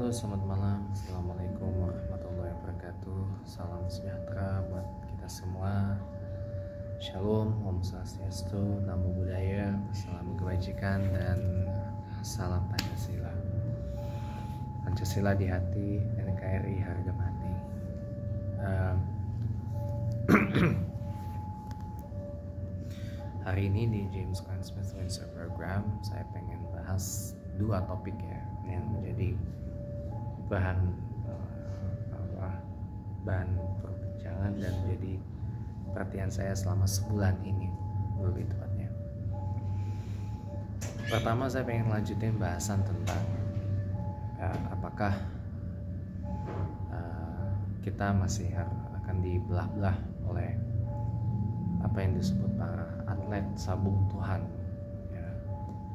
Halo, selamat malam. Assalamualaikum warahmatullahi wabarakatuh. Salam sejahtera buat kita semua. Shalom, Om Swastiastu, Namo Buddhaya, salam kebajikan dan salam Pancasila. Pancasila di hati, NKRI harga mati. Hari ini di James Cline Smith Windsor Program saya pengen bahas dua topik ya yang menjadi bahan perbincangan dan menjadi perhatian saya selama sebulan ini lebih tepatnya. Pertama saya pengen lanjutin bahasan tentang apakah kita masih akan dibelah-belah oleh apa yang disebut para atlet sabung Tuhan ya,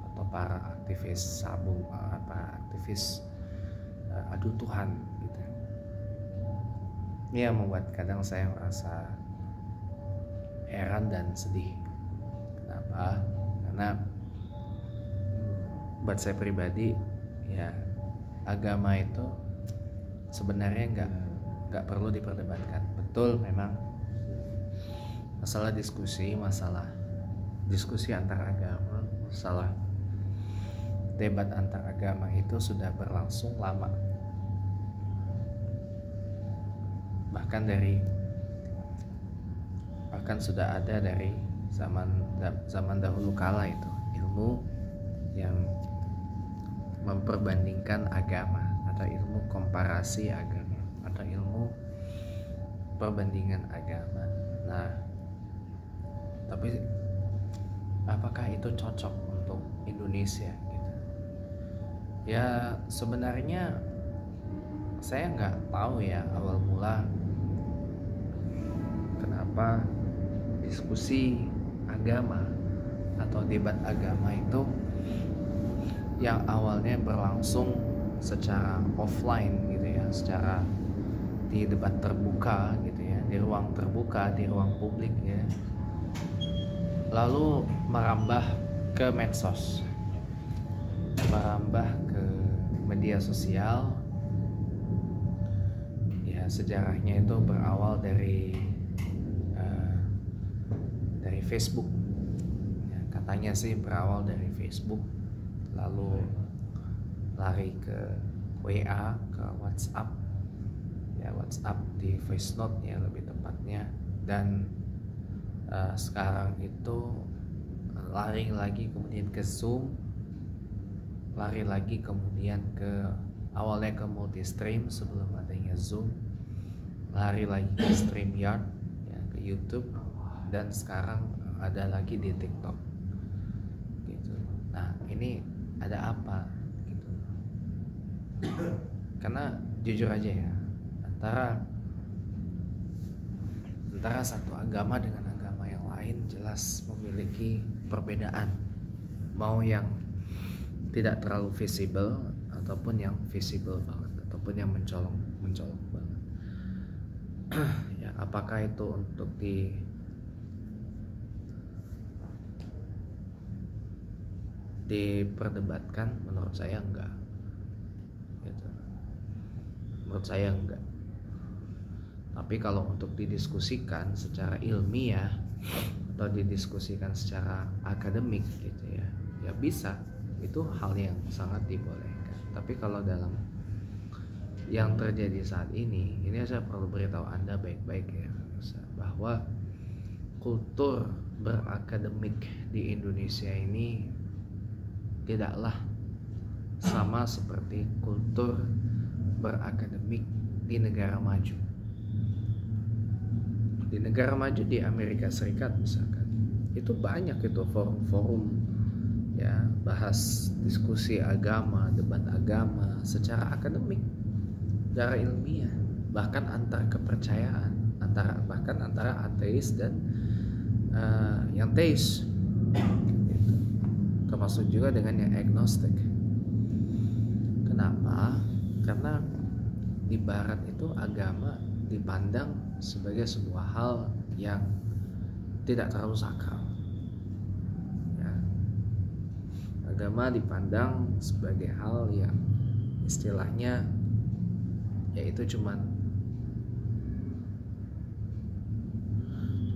atau para aktivis sabung, para aktivis adu Tuhan gitu. Ini yang membuat kadang saya merasa heran dan sedih. Kenapa? Karena buat saya pribadi ya, agama itu sebenarnya nggak perlu diperdebatkan. Betul, memang masalah diskusi antar agama, masalah debat antar agama itu sudah berlangsung lama, bahkan sudah ada dari zaman dahulu kala. Itu ilmu yang memperbandingkan agama atau ilmu komparasi agama atau ilmu perbandingan agama. Nah, tapi apakah itu cocok untuk Indonesia gitu? Ya sebenarnya saya nggak tahu ya awal mula kenapa diskusi agama atau debat agama itu yang awalnya berlangsung secara offline gitu ya, secara di debat terbuka gitu ya, di ruang terbuka, di ruang publik ya, lalu merambah ke medsos, merambah ke media sosial. Ya sejarahnya itu berawal dari Facebook ya, katanya sih berawal dari Facebook, lalu lari ke WA, ke WhatsApp ya, WhatsApp di voice note ya lebih tepatnya, dan sekarang itu lari lagi kemudian ke Zoom, lari lagi kemudian ke awalnya ke multi-stream sebelum adanya Zoom, lari lagi ke StreamYard ya, ke YouTube, dan sekarang ada lagi di TikTok gitu. Nah ini ada apa gitu? Karena jujur aja ya, antara satu agama dengan agama yang lain jelas memiliki perbedaan, mau yang tidak terlalu visible ataupun yang visible banget, ataupun yang mencolok banget. Ya apakah itu untuk diperdebatkan? Menurut saya enggak gitu. Menurut saya enggak. Tapi kalau untuk didiskusikan secara ilmiah atau didiskusikan secara akademik gitu ya, ya bisa, itu hal yang sangat dibolehkan. Tapi kalau dalam yang terjadi saat ini saya perlu beritahu Anda baik-baik ya, bahwa kultur berakademik di Indonesia ini tidaklah sama seperti kultur berakademik di negara maju. Di negara maju di Amerika Serikat misalkan, itu banyak itu forum-forum ya, bahas diskusi agama, debat agama secara akademik, secara ilmiah, bahkan antar kepercayaan, bahkan antara ateis dan yang teis gitu. Termasuk juga dengan yang agnostik. Kenapa? Karena di barat itu agama dipandang sebagai sebuah hal yang tidak terlalu sakral ya. Agama dipandang sebagai hal yang istilahnya yaitu cuma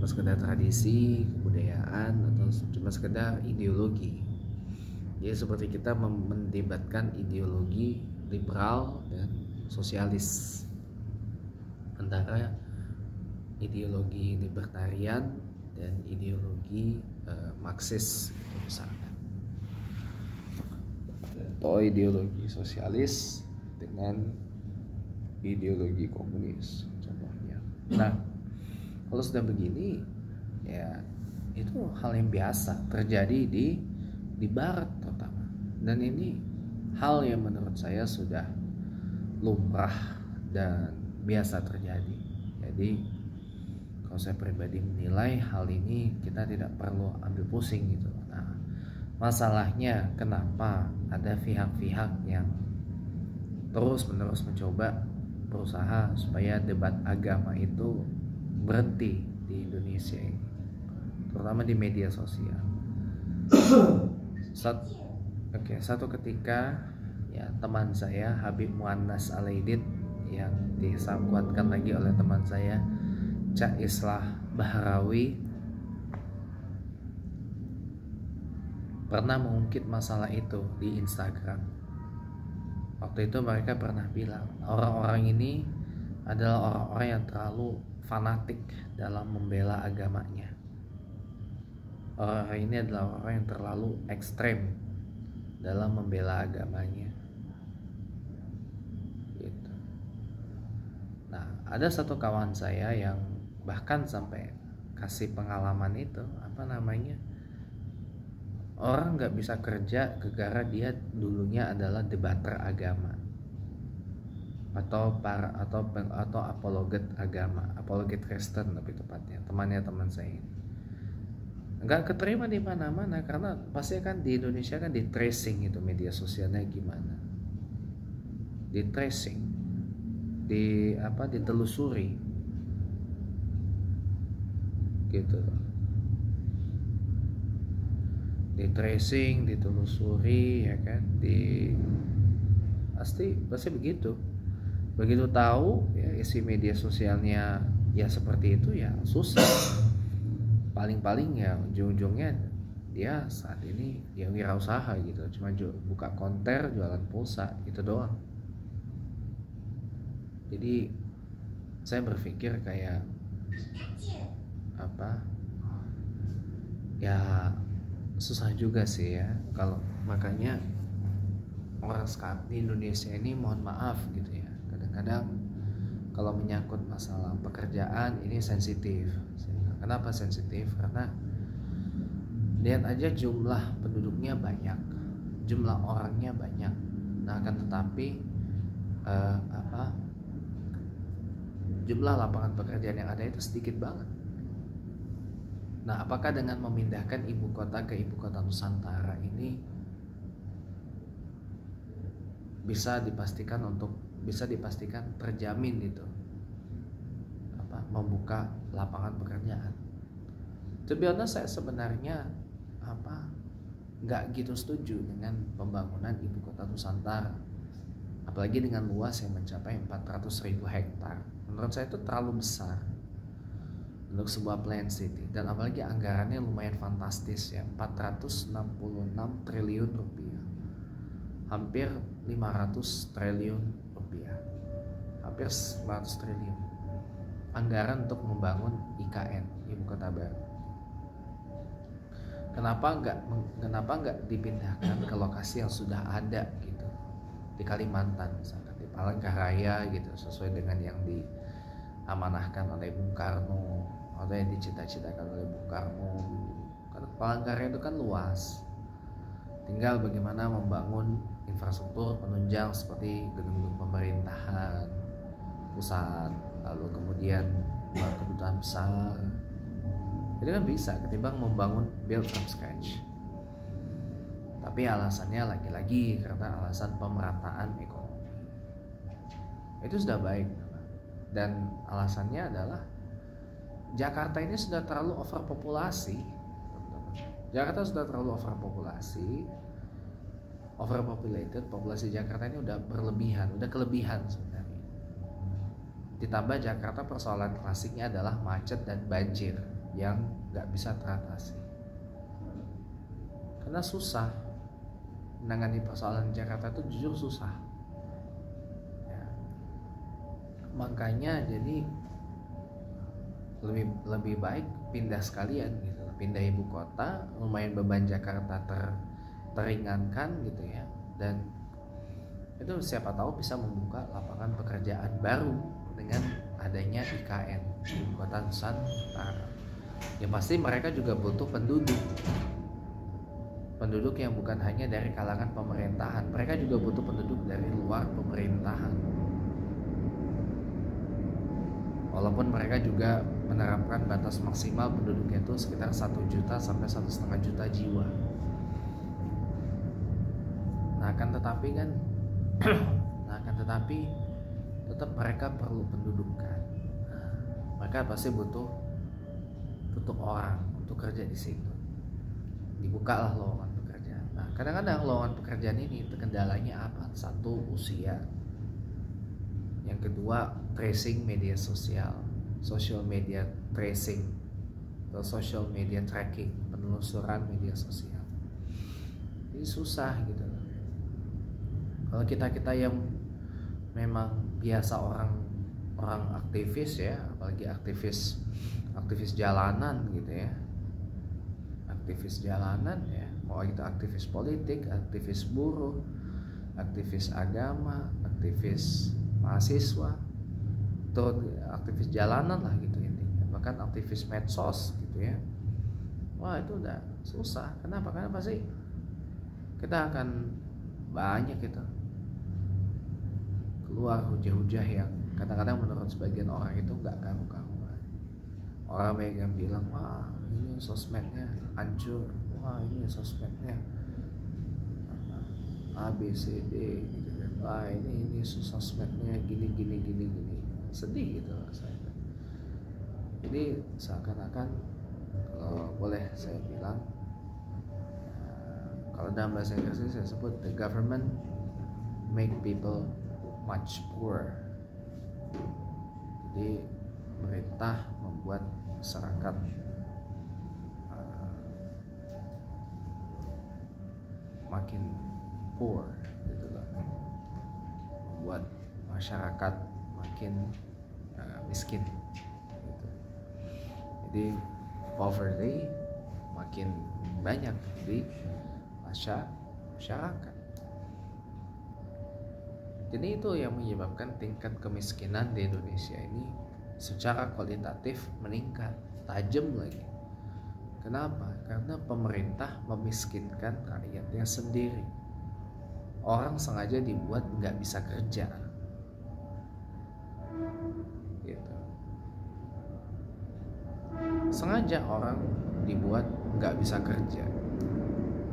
sekedar tradisi, kebudayaan, atau cuma sekedar ideologi. Jadi seperti kita mendebatkan ideologi liberal dan sosialis, antara ideologi libertarian dan ideologi Marxis misalkan, atau ideologi sosialis dengan ideologi komunis contohnya. Nah, kalau sudah begini, ya itu hal yang biasa terjadi di Barat terutama, dan ini hal yang menurut saya sudah lumrah dan biasa terjadi. Jadi kalau saya pribadi menilai hal ini kita tidak perlu ambil pusing gitu. Nah, masalahnya kenapa ada pihak-pihak yang terus-menerus mencoba berusaha supaya debat agama itu berhenti di Indonesia ini, terutama di media sosial. Satu ketika ya teman saya Habib Muannas Alaidit, yang disangkuatkan lagi oleh teman saya Cak Islah Bahrawi, pernah mengungkit masalah itu di Instagram. Waktu itu mereka pernah bilang orang-orang ini adalah orang-orang yang terlalu fanatik dalam membela agamanya. Orang-orang ini adalah orang yang terlalu ekstrem dalam membela agamanya. Gitu. Nah, ada satu kawan saya yang bahkan sampai kasih pengalaman itu, orang nggak bisa kerja gara-gara dia dulunya adalah debater agama atau apologet agama, apologet Kristen lebih tepatnya, teman saya ini nggak keterima di mana-mana karena pasti kan di Indonesia kan di tracing itu media sosialnya gimana, di tracing, ditelusuri gitu, di tracing, ditelusuri ya kan, pasti begitu tahu ya isi media sosialnya ya seperti itu, ya susah. Paling ya ujung-ujungnya dia saat ini dia wirausaha gitu, cuma buka konter jualan pulsa itu doang. Jadi saya berpikir kayak ya susah juga sih ya, kalau makanya orang sekarang di Indonesia ini mohon maaf gitu ya, kadang-kadang kalau menyangkut masalah pekerjaan ini sensitif. Kenapa sensitif? Karena lihat aja jumlah penduduknya banyak, jumlah orangnya banyak, nah akan tetapi jumlah lapangan pekerjaan yang ada itu sedikit banget. Nah, apakah dengan memindahkan ibu kota ke ibu kota Nusantara ini bisa dipastikan terjamin itu membuka lapangan pekerjaan? To be honest, saya sebenarnya nggak gitu setuju dengan pembangunan ibu kota Nusantara, apalagi dengan luas yang mencapai 400.000 hektar. Menurut saya itu terlalu besar untuk sebuah planned city, dan apalagi anggarannya lumayan fantastis ya, 466 triliun rupiah, hampir 500 triliun rupiah, hampir 100 triliun anggaran untuk membangun IKN, ibu kota baru. Kenapa nggak dipindahkan ke lokasi yang sudah ada gitu, di Kalimantan misalkan di Palangkaraya gitu, sesuai dengan yang diamanahkan oleh Bung Karno atau yang dicita-citakan oleh Bung Karno. Karena Palangkaraya itu kan luas, tinggal bagaimana membangun infrastruktur penunjang seperti gedung-gedung pemerintahan pusat, lalu kemudian kebutuhan besar, itu kan bisa ketimbang membangun build from scratch. Tapi alasannya lagi-lagi karena alasan pemerataan ekonomi. Itu sudah baik, dan alasannya adalah Jakarta ini sudah terlalu overpopulasi. Jakarta sudah terlalu overpopulated. Populasi Jakarta ini udah berlebihan, udah kelebihan sebenarnya. Ditambah Jakarta persoalan klasiknya adalah macet dan banjir yang nggak bisa teratasi. Karena susah menangani persoalan Jakarta itu, jujur susah. Ya. Makanya jadi lebih baik pindah sekalian gitu, pindah ibu kota, lumayan beban Jakarta teringankan gitu ya, dan itu siapa tahu bisa membuka lapangan pekerjaan baru dengan adanya IKN Ibu Kota Nusantara. Yang pasti mereka juga butuh penduduk yang bukan hanya dari kalangan pemerintahan, mereka juga butuh penduduk dari luar pemerintahan. Walaupun mereka juga menerapkan batas maksimal penduduknya itu sekitar 1 juta sampai 1,5 juta jiwa. Nah akan tetapi tetap mereka perlu pendudukan. Mereka pasti butuh orang untuk kerja di situ. Dibukalah lowongan pekerjaan. Nah, kadang-kadang lowongan pekerjaan ini kendalanya apa? Satu, usia. Yang kedua, tracing media sosial, social media tracing atau social media tracking, penelusuran media sosial. Ini susah gitu. Kalau kita yang memang biasa orang aktivis ya, apalagi aktivis jalanan gitu ya, aktivis jalanan ya, mau itu aktivis politik, aktivis buruh, aktivis agama, aktivis mahasiswa, atau aktivis jalanan lah gitu intinya, bahkan aktivis medsos gitu ya. Wah itu udah susah. Kenapa? Karena pasti kita akan banyak gitu keluar hujah-hujah yang kadang-kadang menurut sebagian orang itu nggak karu-karuan. Orang banyak yang bilang, wah ini sosmednya hancur, wah ini sosmednya A B C D gitu kan, wah ini sosmednya gini. Sedih gitu saya. Jadi seakan-akan, kalau boleh saya bilang, kalau dalam bahasa Inggris saya sebut the government make people much poorer. Jadi pemerintah membuat masyarakat makin poor gitu loh, membuat masyarakat makin miskin gitu. Jadi poverty makin banyak di masyarakat. Jadi itu yang menyebabkan tingkat kemiskinan di Indonesia ini secara kualitatif meningkat tajam lagi. Kenapa? Karena pemerintah memiskinkan rakyatnya sendiri. Orang sengaja dibuat nggak bisa kerja, gitu. Sengaja orang dibuat nggak bisa kerja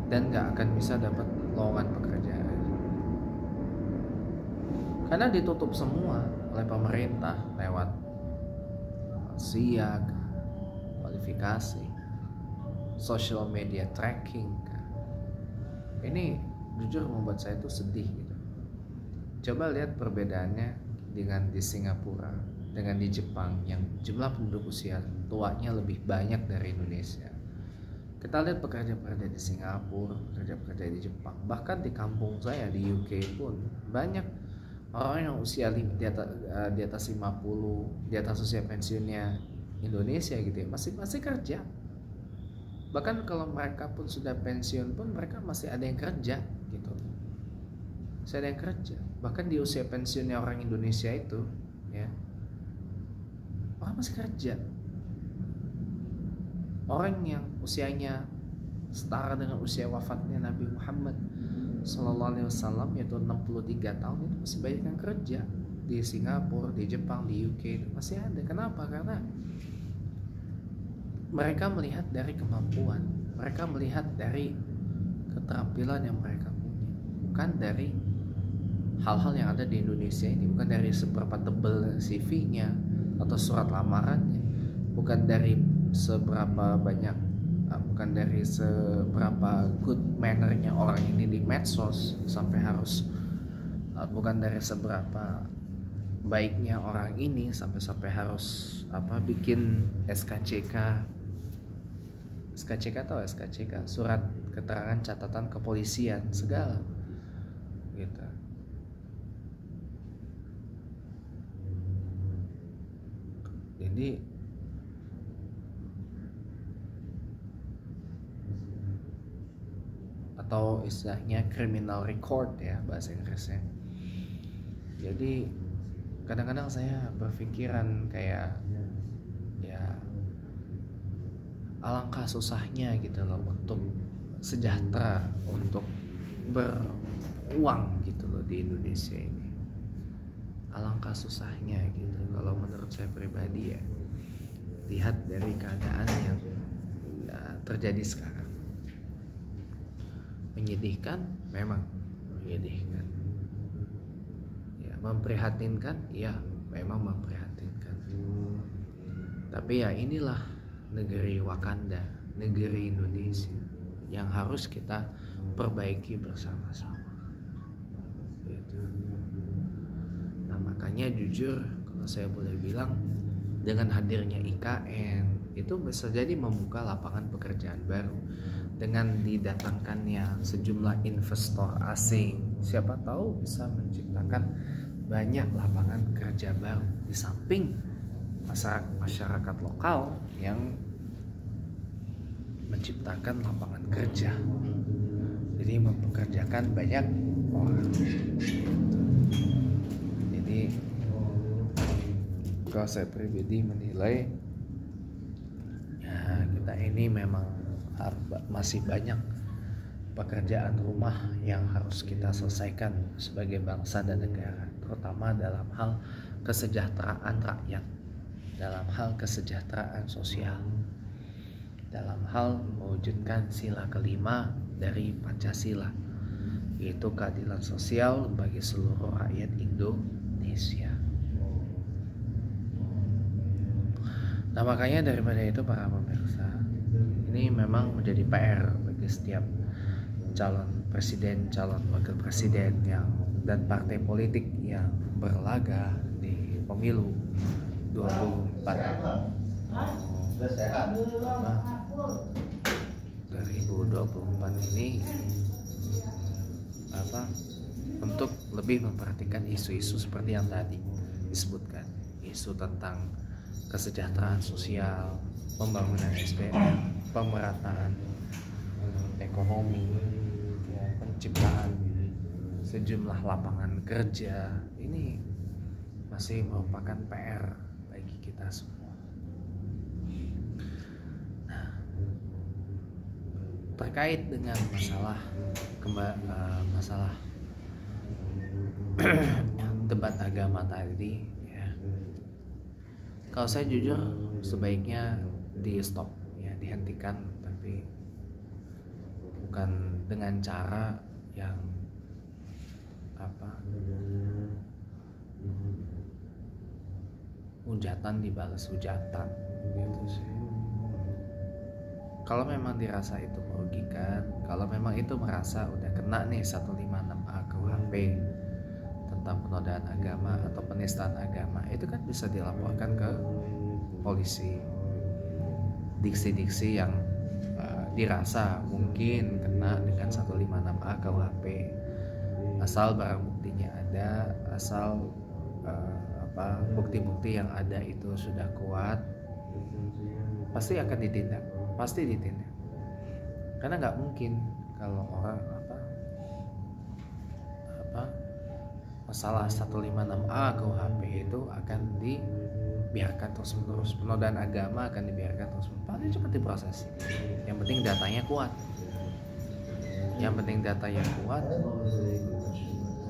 dan nggak akan bisa dapat lowongan pekerjaan. Karena ditutup semua oleh pemerintah lewat siag, kualifikasi, social media tracking. Ini jujur membuat saya tuh sedih gitu. Coba lihat perbedaannya dengan di Singapura, dengan di Jepang yang jumlah penduduk usia tuanya lebih banyak dari Indonesia. Kita lihat pekerja-pekerja di Singapura, pekerja-pekerja di Jepang, bahkan di kampung saya di UK pun banyak orang yang usia di atas 50, di atas usia pensiunnya Indonesia gitu ya, masih kerja. Bahkan kalau mereka pun sudah pensiun pun mereka masih ada yang kerja gitu. Masih ada yang kerja. Bahkan di usia pensiunnya orang Indonesia itu ya, orang masih kerja. Orang yang usianya setara dengan usia wafatnya Nabi Muhammad Sallallahu Alaihi Wasallam, yaitu 63 tahun, itu masih banyak yang kerja di Singapura, di Jepang, di UK, itu masih ada. Kenapa? Karena mereka melihat dari kemampuan, mereka melihat dari keterampilan yang mereka punya, bukan dari hal-hal yang ada di Indonesia ini, bukan dari seberapa tebal CV-nya atau surat lamarannya, bukan dari seberapa banyak, bukan dari seberapa good manner-nya orang ini di medsos sampai harus, bukan dari seberapa baiknya orang ini sampai harus bikin SKCK atau SKCK, surat keterangan catatan kepolisian segala gitu. Jadi atau istilahnya criminal record ya bahasa Inggrisnya. Jadi kadang-kadang saya berpikiran kayak ya alangkah susahnya gitu loh untuk sejahtera, untuk beruang gitu loh di Indonesia ini. Alangkah susahnya gitu kalau menurut saya pribadi ya. Lihat dari keadaan yang terjadi sekarang. Menyedihkan, memang menyedihkan. Ya, memprihatinkan, ya memang memprihatinkan. Tapi ya inilah negeri Wakanda, negeri Indonesia yang harus kita perbaiki bersama-sama. Gitu. Nah makanya jujur kalau saya boleh bilang, dengan hadirnya IKN itu bisa jadi membuka lapangan pekerjaan baru. Dengan didatangkannya sejumlah investor asing, siapa tahu bisa menciptakan banyak lapangan kerja baru di samping masyarakat lokal yang menciptakan lapangan kerja. Jadi mempekerjakan banyak orang. Jadi kalau saya pribadi menilai ya kita ini memang masih banyak pekerjaan rumah yang harus kita selesaikan sebagai bangsa dan negara, terutama dalam hal kesejahteraan rakyat, dalam hal kesejahteraan sosial, dalam hal mewujudkan sila kelima dari Pancasila, yaitu keadilan sosial bagi seluruh rakyat Indonesia. Nah makanya daripada itu para pemirsa, ini memang menjadi PR bagi setiap calon presiden, calon wakil presiden dan partai politik yang berlaga di pemilu 2024 ini untuk lebih memperhatikan isu-isu seperti yang tadi disebutkan, isu tentang kesejahteraan sosial, pembangunan SDM, pemerataan ekonomi, penciptaan sejumlah lapangan kerja. Ini masih merupakan PR bagi kita semua. Nah, terkait dengan masalah debat agama tadi ya, kalau saya jujur sebaiknya di stop ya, dihentikan, tapi bukan dengan cara yang hujatan dibalas hujatan gitu sih. Kalau memang dirasa itu merugikan, kalau memang itu merasa udah kena nih 156A KUHP tentang penodaan agama atau penistaan agama, itu kan bisa dilaporkan ke polisi. Diksi-diksi yang dirasa mungkin kena dengan 156A KUHP, asal barang buktinya ada, asal bukti-bukti yang ada itu sudah kuat, pasti akan ditindak, karena nggak mungkin kalau orang masalah 156A KUHP itu akan dibiarkan terus-menerus, penodaan agama akan dibiarkan terus-menerus, paling cuma diproses. Yang penting datanya kuat,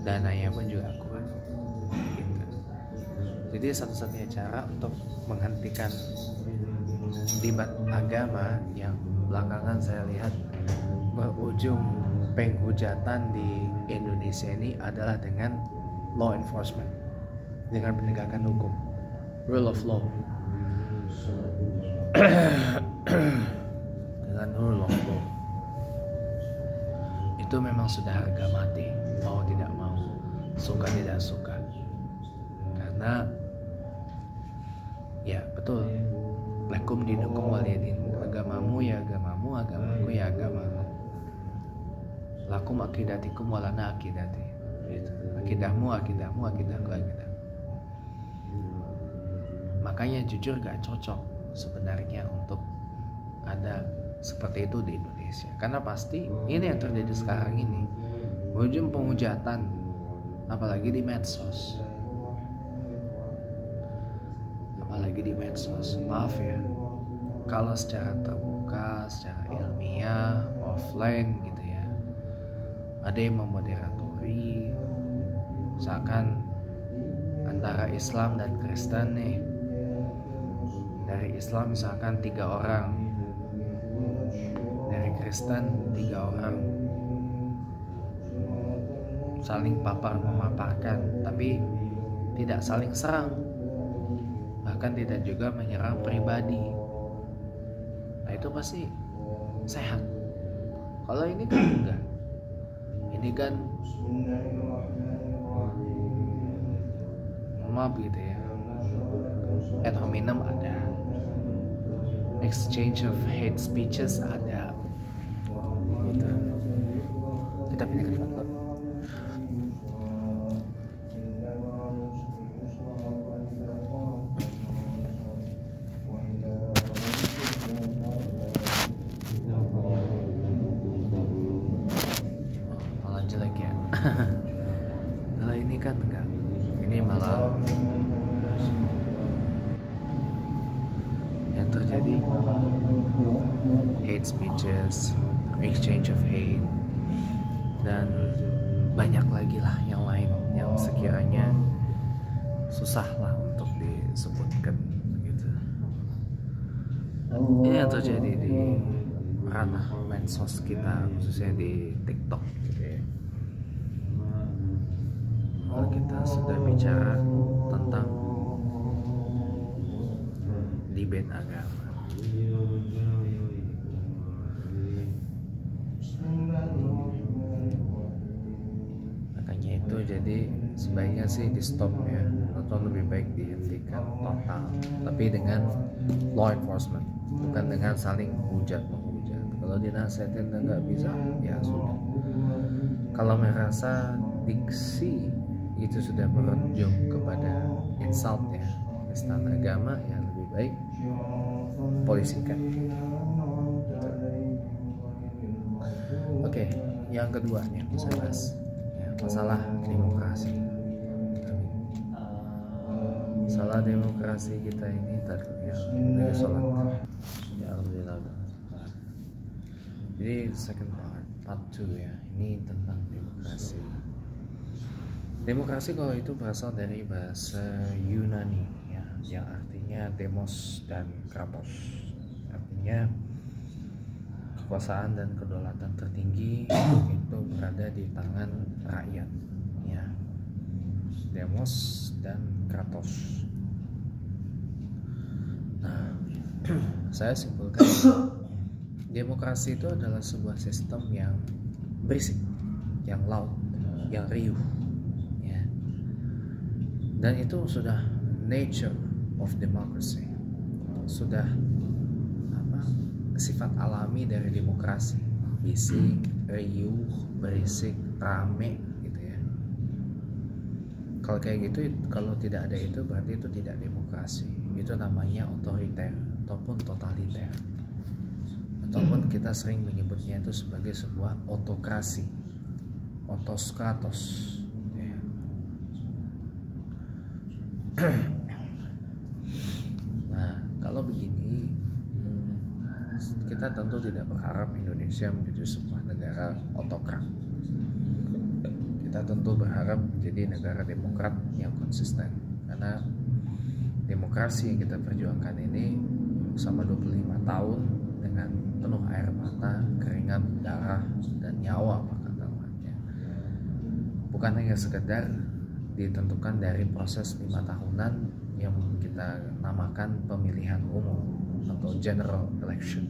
dananya pun juga kuat gitu. Jadi satu-satunya cara untuk menghentikan debat agama yang belakangan saya lihat berujung penghujatan di Indonesia ini adalah dengan law enforcement, dengan penegakan hukum, rule of law. Dengan rule of law itu memang sudah harga mati, mau tidak mau, suka tidak suka. Karena karena ya betul, lakum dinukum waliyadin, agamamu ya agamamu, agamaku ya agamaku, lakum akidatikum walana akidati, gitu. Akidahmu akidahmu, akidahku akidahku. Makanya jujur gak cocok sebenarnya untuk ada seperti itu di Indonesia, karena pasti ini yang terjadi sekarang ini, penghujatan, apalagi di medsos. Maaf ya, kalau secara terbuka, secara ilmiah, offline gitu ya, ada yang memoderatori, misalkan antara Islam dan Kristen nih, dari Islam misalkan 3 orang, dari Kristen 3 orang, saling memaparkan, tapi tidak saling serang, bahkan tidak juga menyerang pribadi. Nah itu pasti sehat. Kalau ini kan enggak, ini kan maaf gitu ya, ad hominem ada, exchange of hate speeches ada, gitu. Kita pindah ke depan dulu. Malah jelek ya. Kalau ini kan enggak, ini malah yang terjadi hate speeches, exchange of hate, dan banyak lagi lah yang lain yang sekiranya susah lah untuk disebutkan gitu. Ini yang terjadi di ranah medsos kita, khususnya di TikTok gitu ya. Kalau kita sudah bicara tentang debate agama, makanya itu jadi sebaiknya sih di stop ya, atau lebih baik dihentikan total, tapi dengan law enforcement, bukan dengan saling menghujat. Kalau dinasihatin dan nggak bisa, ya sudah. Kalau merasa diksi itu sudah berujung kepada insult ya, penistaan agama, ya lebih baik polisikan. Oke, yang kedua yang bisa bahas ya, masalah demokrasi. Masalah demokrasi kita ini tadi ya, dari sholat ya, alhamdulillah. Jadi second part 2 ya, ini tentang demokrasi. Demokrasi kalau itu berasal dari bahasa Yunani ya, yang artinya demos dan kratos, artinya kekuasaan dan kedaulatan tertinggi itu berada di tangan rakyat ya. Demos dan kratos. Nah, saya simpulkan demokrasi itu adalah sebuah sistem yang berisik, yang loud, yang riuh ya. Dan itu sudah nature of democracy, sudah sifat alami dari demokrasi, bisik, riuh, berisik, rame gitu ya. Kalau kayak gitu, kalau tidak ada itu berarti itu tidak demokrasi, itu namanya otoriter ataupun totaliter, ataupun kita sering menyebutnya itu sebagai sebuah otokrasi, otoskratos ya. Nah kalau begini, kita tentu tidak berharap Indonesia menjadi sebuah negara otokrat. Kita tentu berharap menjadi negara demokrat yang konsisten, karena demokrasi yang kita perjuangkan ini selama 25 tahun dengan penuh air mata, keringat, darah, dan nyawa bahkan namanya, bukan hanya sekedar ditentukan dari proses 5 tahunan yang kita namakan pemilihan umum atau general election.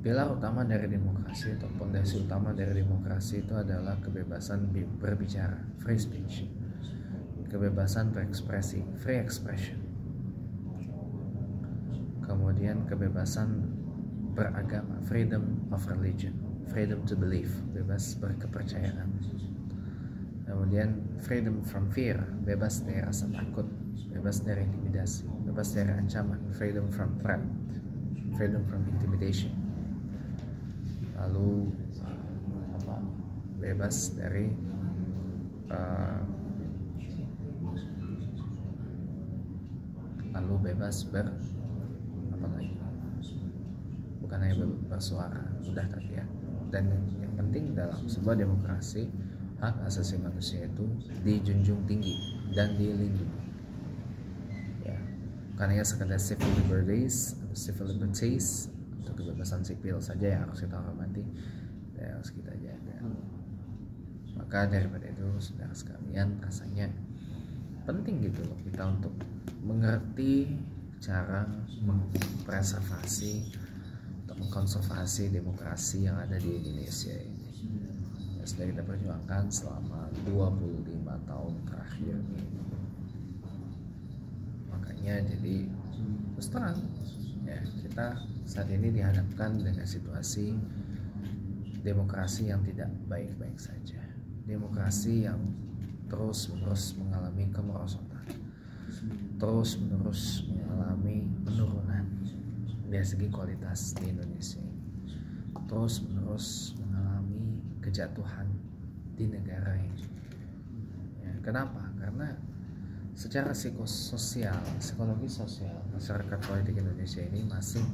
Pilar utama dari demokrasi atau fondasi utama dari demokrasi itu adalah kebebasan berbicara, free speech, kebebasan berekspresi, free expression, kemudian kebebasan beragama, freedom of religion, freedom to believe, bebas berkepercayaan, kemudian freedom from fear, bebas dari rasa takut, bebas dari intimidasi, bebas dari ancaman, freedom from threat, freedom from intimidation, lalu bebas dari bukan hanya bersuara, udah tadi ya. Dan yang penting dalam sebuah demokrasi, hak asasi manusia itu dijunjung tinggi dan dilindungi, ya, bukan hanya sekedar civil liberties atau kebebasan sipil saja yang harus kita hormati dan harus kita jaga. Maka daripada itu, saudara sekalian, rasanya penting gitu loh kita untuk mengerti cara mengpreservasi atau mengkonservasi demokrasi yang ada di Indonesia ini. Ya, sudah kita perjuangkan selama 25 tahun terakhir ini. Makanya jadi terus terang ya, kita saat ini dihadapkan dengan situasi demokrasi yang tidak baik-baik saja, demokrasi yang terus-menerus mengalami kemerosotan, terus-menerus mengalami penurunan dari segi kualitas di Indonesia, terus-menerus mengalami kejatuhan di negara ini. Ya, kenapa? Karena secara psikologi sosial masyarakat politik Indonesia ini masih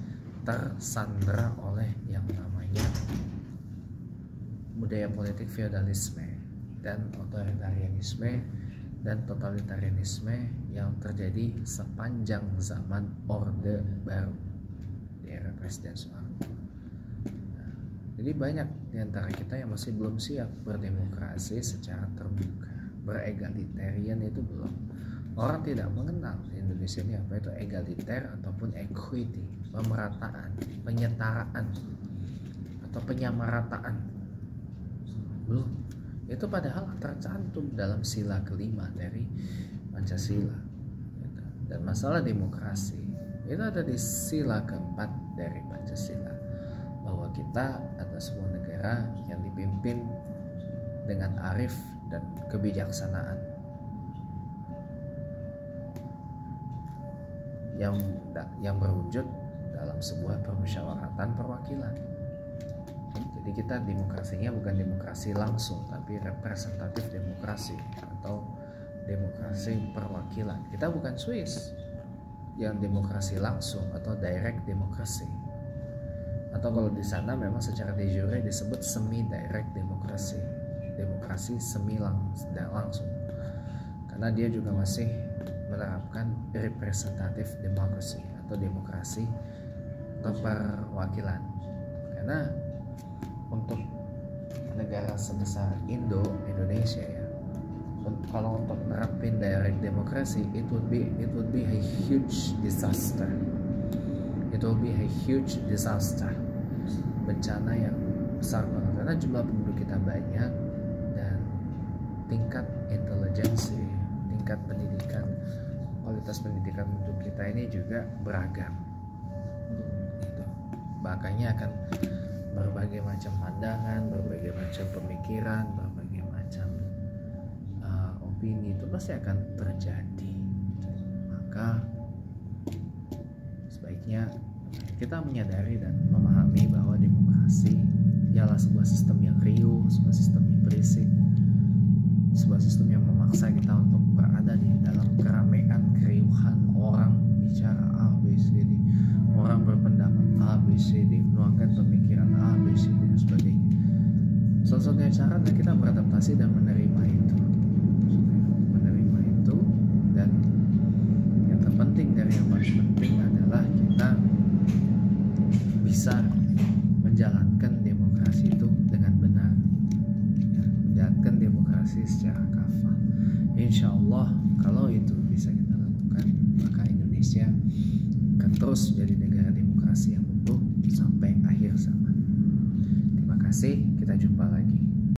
tersandra oleh yang namanya budaya politik feodalisme dan otoritarianisme dan totalitarianisme yang terjadi sepanjang zaman Orde Baru di era Presiden Soeharto. Nah, jadi banyak di antara kita yang masih belum siap berdemokrasi secara terbuka, beregalitarian itu belum. Orang tidak mengenal di Indonesia ini apa itu egaliter ataupun equity, pemerataan, penyetaraan atau penyamarataan. Belum. Itu padahal tercantum dalam sila kelima dari Pancasila. Dan masalah demokrasi itu ada di sila keempat dari Pancasila, bahwa kita adalah sebuah negara yang dipimpin dengan arif dan kebijaksanaan, yang berwujud dalam sebuah permusyawaratan perwakilan. Jadi kita demokrasinya bukan demokrasi langsung, tapi representatif demokrasi atau demokrasi perwakilan. Kita bukan Swiss yang demokrasi langsung atau direct demokrasi. Atau kalau di sana memang secara de jure disebut semi direct demokrasi, demokrasi semi langsung. Karena dia juga masih menerapkan representatif demokrasi atau demokrasi perwakilan. Karena untuk negara sebesar Indonesia ya, kalau untuk nerapin direct demokrasi, it would be a huge disaster. It will be a huge disaster, bencana yang besar banget karena jumlah penduduk kita banyak dan tingkat intelijensi, tingkat pendidikan, kualitas pendidikan penduduk kita ini juga beragam. Gitu. Makanya akan berbagai macam pandangan, berbagai macam pemikiran, berbagai macam opini itu pasti akan terjadi. Maka sebaiknya kita menyadari dan memahami bahwa demokrasi ialah sebuah sistem yang riuh, sebuah sistem yang berisik, sebuah sistem yang memaksa kita untuk berada di dalam keramaian, keriuhan, orang bicara A, B, C, D, orang berpendapat A, B, C, D, menuangkan pemikiran A, B, C, D, dan sebagainya. Salah-satunya cara adalah kita beradaptasi dan menerima itu. Dan yang terpenting dari yang paling penting adalah kita bisa menjalankan demokrasi itu dengan benar, ya, menjalankan demokrasi secara kafah. Insya Allah kalau itu bisa kita lakukan, maka Indonesia akan terus menjadi negara demokrasi yang sampai akhir zaman. Terima kasih, kita jumpa lagi.